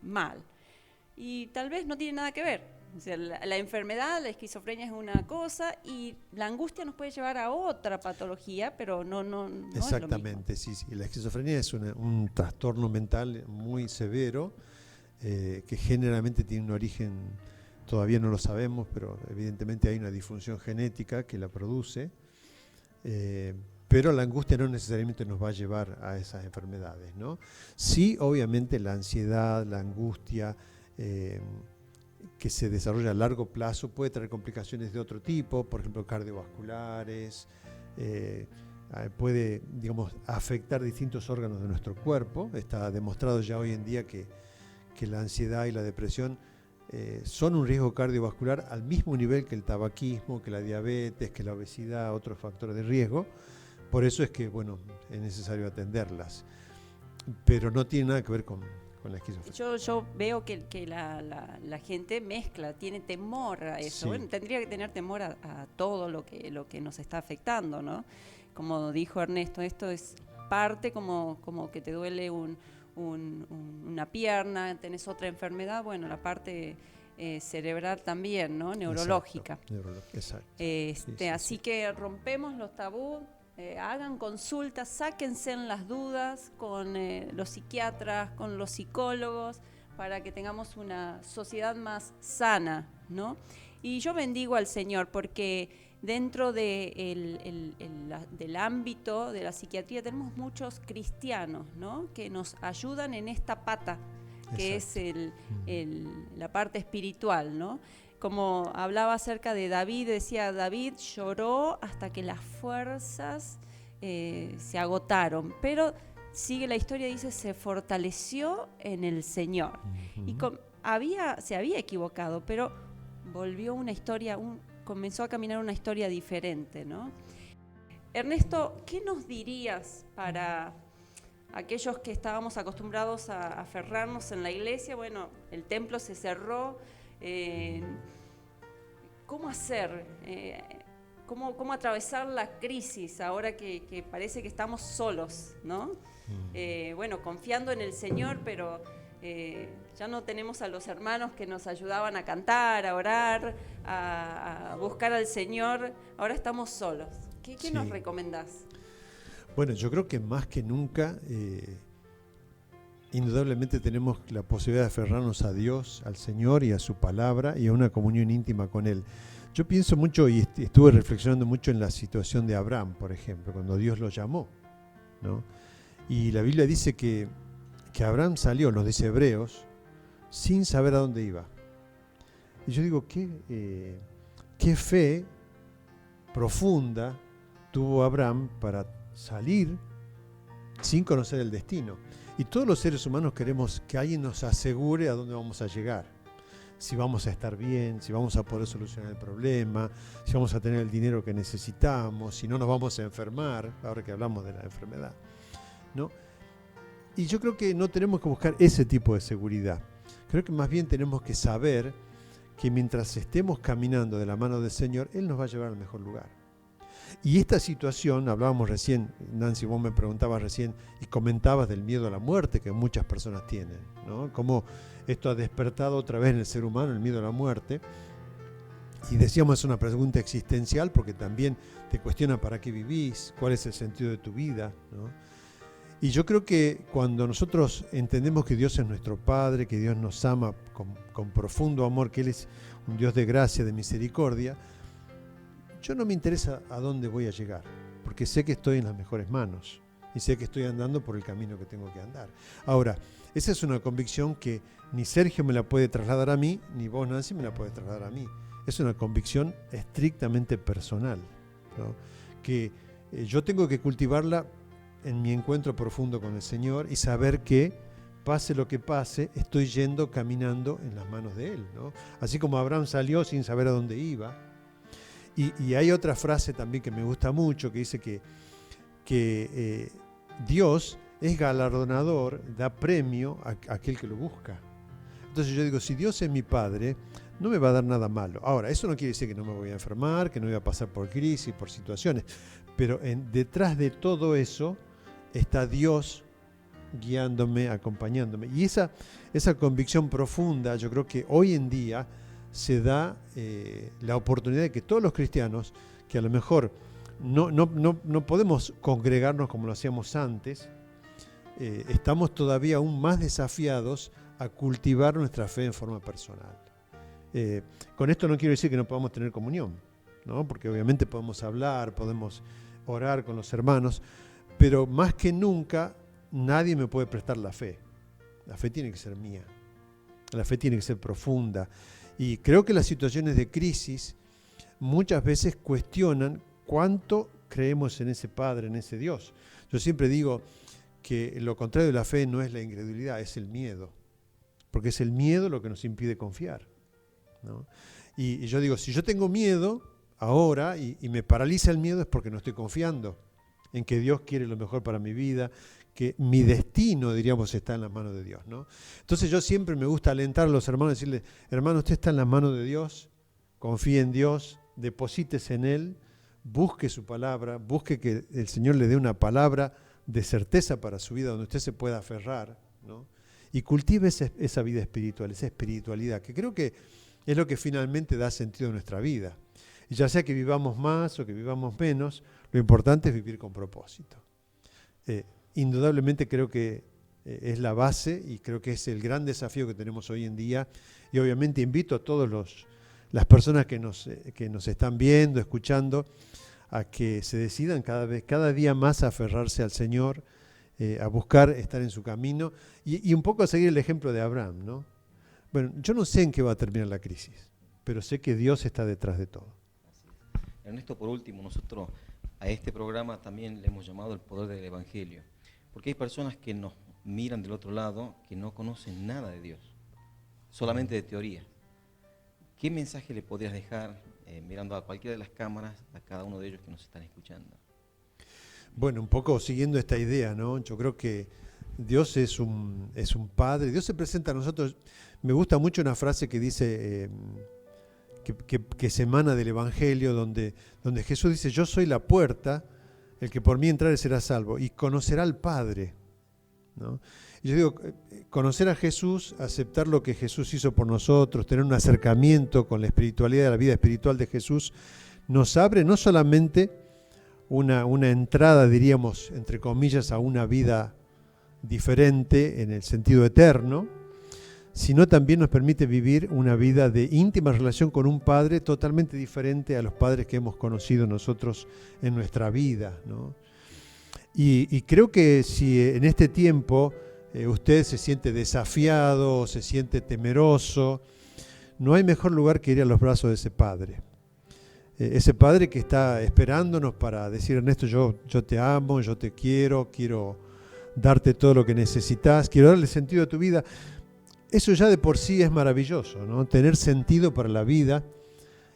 mal. Y tal vez no tiene nada que ver. O sea, la enfermedad, la esquizofrenia es una cosa y la angustia nos puede llevar a otra patología, pero no Exactamente, es lo mismo. sí. La esquizofrenia es un trastorno mental muy severo, que generalmente tiene un origen, todavía no lo sabemos, pero evidentemente hay una disfunción genética que la produce, pero la angustia no necesariamente nos va a llevar a esas enfermedades, ¿no? Sí, obviamente la ansiedad, la angustia, que se desarrolla a largo plazo puede traer complicaciones de otro tipo, por ejemplo cardiovasculares, puede, afectar distintos órganos de nuestro cuerpo. Está demostrado ya hoy en día que la ansiedad y la depresión son un riesgo cardiovascular al mismo nivel que el tabaquismo, que la diabetes, que la obesidad, otros factores de riesgo. Por eso es que, es necesario atenderlas. Pero no tiene nada que ver con la esquizofrenia. Yo veo que la gente mezcla, tiene temor a eso. Sí. Bueno, tendría que tener temor a todo lo que nos está afectando, ¿no? Como dijo Ernesto, esto es parte como que te duele una pierna, tenés otra enfermedad, bueno, la parte cerebral también, ¿no? Neurológica. Exacto. Así que rompemos los tabús, hagan consultas, sáquense en las dudas con los psiquiatras, con los psicólogos, para que tengamos una sociedad más sana, ¿no? Y yo bendigo al Señor porque dentro del ámbito de la psiquiatría tenemos muchos cristianos, ¿no? Que nos ayudan en esta pata, que Exacto. es la parte espiritual, ¿no? Como hablaba acerca de David, decía, David lloró hasta que las fuerzas se agotaron, pero sigue la historia, dice, se fortaleció en el Señor. Y se había equivocado, pero volvió una historia, comenzó a caminar una historia diferente, ¿no? Ernesto, ¿qué nos dirías para aquellos que estábamos acostumbrados a aferrarnos en la iglesia? Bueno, el templo se cerró. ¿Cómo hacer? ¿Cómo atravesar la crisis ahora que parece que estamos solos, ¿no? Bueno, confiando en el Señor, pero ya no tenemos a los hermanos que nos ayudaban a cantar, a orar, a buscar al Señor. Ahora estamos solos. ¿Qué nos recomendás? Bueno, yo creo que más que nunca, indudablemente tenemos la posibilidad de aferrarnos a Dios, al Señor y a su palabra y a una comunión íntima con Él. Yo pienso mucho y estuve reflexionando mucho en la situación de Abraham, por ejemplo, cuando Dios lo llamó, ¿no? Y la Biblia dice que Abraham salió, nos dice Hebreos, sin saber a dónde iba. Y yo digo, qué fe profunda tuvo Abraham para salir sin conocer el destino. Y todos los seres humanos queremos que alguien nos asegure a dónde vamos a llegar. Si vamos a estar bien, si vamos a poder solucionar el problema, si vamos a tener el dinero que necesitamos, si no nos vamos a enfermar, ahora que hablamos de la enfermedad, ¿no? Y yo creo que no tenemos que buscar ese tipo de seguridad. Creo que más bien tenemos que saber que mientras estemos caminando de la mano del Señor, Él nos va a llevar al mejor lugar. Y esta situación, hablábamos recién, Nancy, vos me preguntabas recién y comentabas del miedo a la muerte que muchas personas tienen, ¿no? Cómo esto ha despertado otra vez en el ser humano el miedo a la muerte. Y decíamos, es una pregunta existencial porque también te cuestiona para qué vivís, cuál es el sentido de tu vida, ¿no? Y yo creo que cuando nosotros entendemos que Dios es nuestro Padre, que Dios nos ama con profundo amor, que Él es un Dios de gracia, de misericordia, yo no me interesa a dónde voy a llegar, porque sé que estoy en las mejores manos y sé que estoy andando por el camino que tengo que andar. Ahora, esa es una convicción que ni Sergio me la puede trasladar a mí, ni vos, Nancy, me la puede trasladar a mí. Es una convicción estrictamente personal, ¿no? Que yo tengo que cultivarla en mi encuentro profundo con el Señor y saber que, pase lo que pase, estoy caminando en las manos de Él, ¿no? Así como Abraham salió sin saber a dónde iba. Y hay otra frase también que me gusta mucho, que dice que Dios es galardonador, da premio a aquel que lo busca. Entonces yo digo, si Dios es mi Padre, no me va a dar nada malo. Ahora, eso no quiere decir que no me voy a enfermar, que no voy a pasar por crisis, por situaciones, pero detrás de todo eso está Dios guiándome, acompañándome. Y esa convicción profunda, yo creo que hoy en día se da la oportunidad de que todos los cristianos, que a lo mejor no podemos congregarnos como lo hacíamos antes, estamos todavía aún más desafiados a cultivar nuestra fe en forma personal. Con esto no quiero decir que no podamos tener comunión, ¿no? Porque obviamente podemos hablar, podemos orar con los hermanos, pero más que nunca nadie me puede prestar la fe. La fe tiene que ser mía, la fe tiene que ser profunda. Y creo que las situaciones de crisis muchas veces cuestionan cuánto creemos en ese Padre, en ese Dios. Yo siempre digo que lo contrario de la fe no es la incredulidad, es el miedo. Porque es el miedo lo que nos impide confiar, ¿no? Y yo digo, si yo tengo miedo ahora y me paraliza el miedo es porque no estoy confiando en que Dios quiere lo mejor para mi vida, que mi destino, diríamos, está en las manos de Dios, ¿no? Entonces yo siempre me gusta alentar a los hermanos, decirles, hermano, usted está en las manos de Dios, confíe en Dios, deposítese en Él, busque su palabra, busque que el Señor le dé una palabra de certeza para su vida, donde usted se pueda aferrar, ¿no? Y cultive esa vida espiritual, esa espiritualidad, que creo que es lo que finalmente da sentido a nuestra vida. Y ya sea que vivamos más o que vivamos menos, lo importante es vivir con propósito. Indudablemente creo que es la base y creo que es el gran desafío que tenemos hoy en día. Y obviamente invito a todas las personas que nos están viendo, escuchando, a que se decidan cada día más a aferrarse al Señor, a buscar estar en su camino y un poco a seguir el ejemplo de Abraham, ¿no? Bueno, yo no sé en qué va a terminar la crisis, pero sé que Dios está detrás de todo. Ernesto, por último, nosotros a este programa también le hemos llamado el poder del Evangelio, porque hay personas que nos miran del otro lado que no conocen nada de Dios, solamente de teoría. ¿Qué mensaje le podrías dejar mirando a cualquiera de las cámaras a cada uno de ellos que nos están escuchando? Bueno, un poco siguiendo esta idea, ¿no? Yo creo que Dios es un Padre, Dios se presenta a nosotros. Me gusta mucho una frase que dice, que se emana del Evangelio, donde Jesús dice: yo soy la puerta, el que por mí entrare será salvo, y conocerá al Padre, ¿no? Y yo digo, conocer a Jesús, aceptar lo que Jesús hizo por nosotros, tener un acercamiento con la espiritualidad, la vida espiritual de Jesús, nos abre no solamente una entrada, diríamos, entre comillas, a una vida diferente en el sentido eterno, sino también nos permite vivir una vida de íntima relación con un Padre totalmente diferente a los padres que hemos conocido nosotros en nuestra vida, ¿no? Y creo que si en este tiempo usted se siente desafiado, se siente temeroso, no hay mejor lugar que ir a los brazos de ese Padre. Ese Padre que está esperándonos para decir: Ernesto, yo te amo, yo te quiero darte todo lo que necesitas, quiero darle sentido a tu vida. Eso ya de por sí es maravilloso, ¿no? Tener sentido para la vida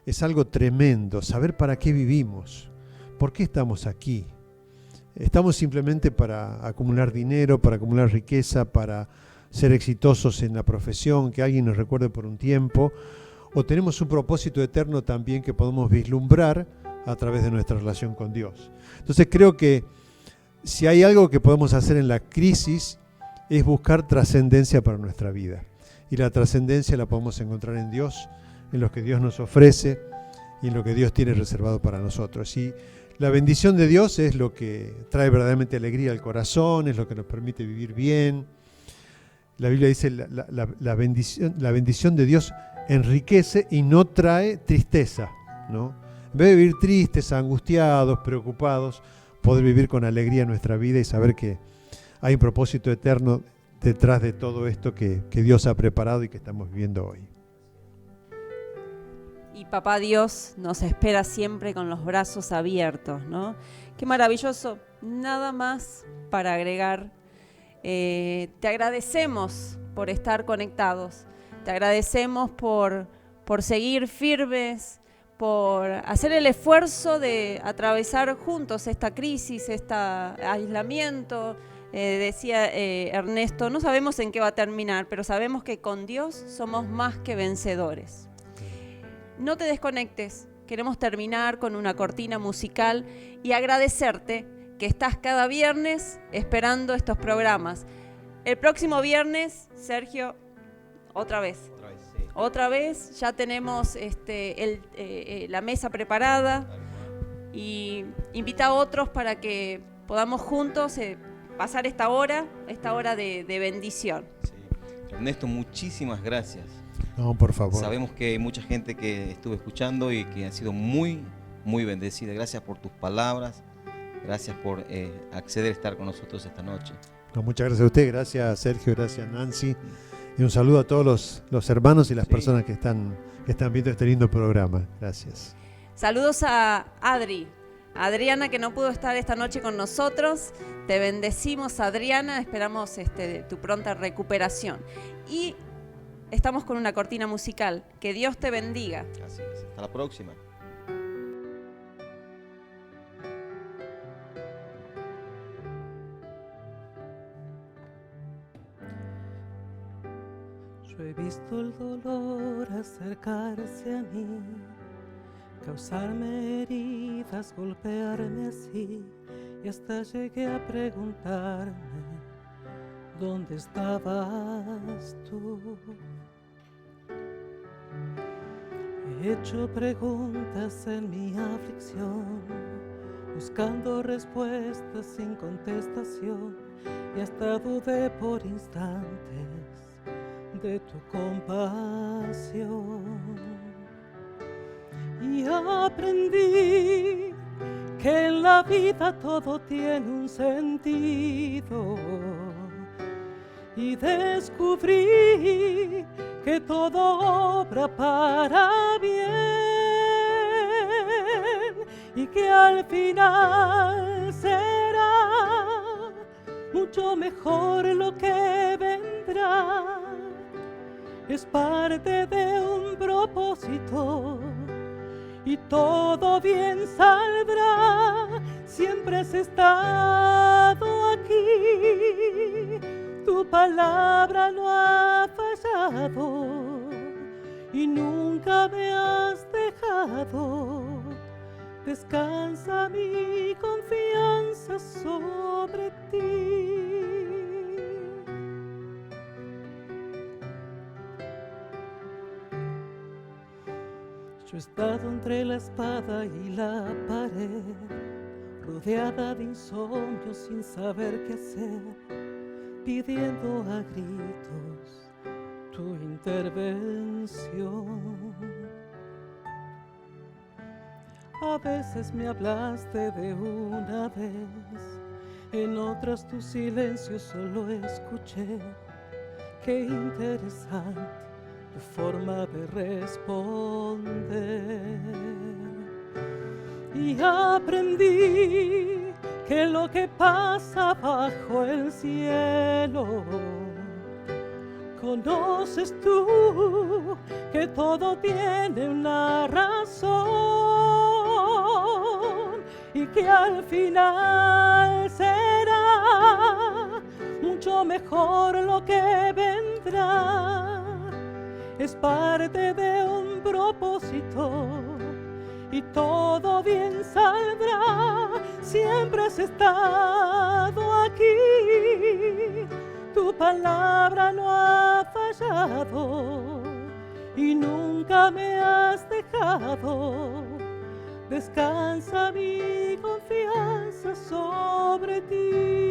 es algo tremendo, saber para qué vivimos, por qué estamos aquí. ¿Estamos simplemente para acumular dinero, para acumular riqueza, para ser exitosos en la profesión, que alguien nos recuerde por un tiempo? ¿O tenemos un propósito eterno también que podemos vislumbrar a través de nuestra relación con Dios? Entonces creo que si hay algo que podemos hacer en la crisis es buscar trascendencia para nuestra vida. Y la trascendencia la podemos encontrar en Dios, en lo que Dios nos ofrece y en lo que Dios tiene reservado para nosotros. Y la bendición de Dios es lo que trae verdaderamente alegría al corazón, es lo que nos permite vivir bien. La Biblia dice la bendición de Dios enriquece y no trae tristeza, ¿no? En vez de vivir tristes, angustiados, preocupados, poder vivir con alegría nuestra vida y saber que hay un propósito eterno detrás de todo esto que Dios ha preparado y que estamos viviendo hoy. Y Papá Dios nos espera siempre con los brazos abiertos, ¿no? Qué maravilloso. Nada más para agregar. Te agradecemos por estar conectados. Te agradecemos por seguir firmes, por hacer el esfuerzo de atravesar juntos esta crisis, este aislamiento. Decía Ernesto, no sabemos en qué va a terminar, pero sabemos que con Dios somos más que vencedores. No te desconectes, queremos terminar con una cortina musical y agradecerte que estás cada viernes esperando estos programas. El próximo viernes, Sergio, otra vez. Sí. Otra vez, ya tenemos la mesa preparada y invita a otros para que podamos juntos pasar esta hora de bendición. Sí. Ernesto, muchísimas gracias. No, por favor. Sabemos que hay mucha gente que estuvo escuchando y que ha sido muy, muy bendecida. Gracias por tus palabras, gracias por acceder a estar con nosotros esta noche. No, muchas gracias a usted, gracias Sergio, gracias Nancy. Y un saludo a todos los hermanos y las personas que están viendo este lindo programa. Gracias. Saludos a Adriana, que no pudo estar esta noche con nosotros. Te bendecimos, Adriana. Esperamos tu pronta recuperación. Y estamos con una cortina musical. Que Dios te bendiga. Así es. Hasta la próxima. Yo he visto el dolor acercarse a mí, causarme heridas, golpearme así, y hasta llegué a preguntarme, ¿dónde estabas tú? he hecho preguntas en mi aflicción, buscando respuestas sin contestación, y hasta dudé por instantes de tu compasión. Y aprendí que en la vida todo tiene un sentido, y descubrí que todo obra para bien, y que al final será mucho mejor lo que vendrá. Es parte de un propósito y todo bien saldrá. Siempre has estado aquí, tu palabra no ha fallado y nunca me has dejado. Descansa mi confianza sobre ti. Yo he estado entre la espada y la pared, rodeada de insomnio sin saber qué hacer, pidiendo a gritos tu intervención. A veces me hablaste de una vez, en otras tu silencio solo escuché. Qué interesante tu forma de responder. Y aprendí que lo que pasa bajo el cielo, conoces tú, que todo tiene una razón, y que al final será mucho mejor lo que vendrá. Es parte de un propósito y todo bien saldrá. Siempre has estado aquí, tu palabra no ha fallado y nunca me has dejado. Descansa mi confianza sobre ti.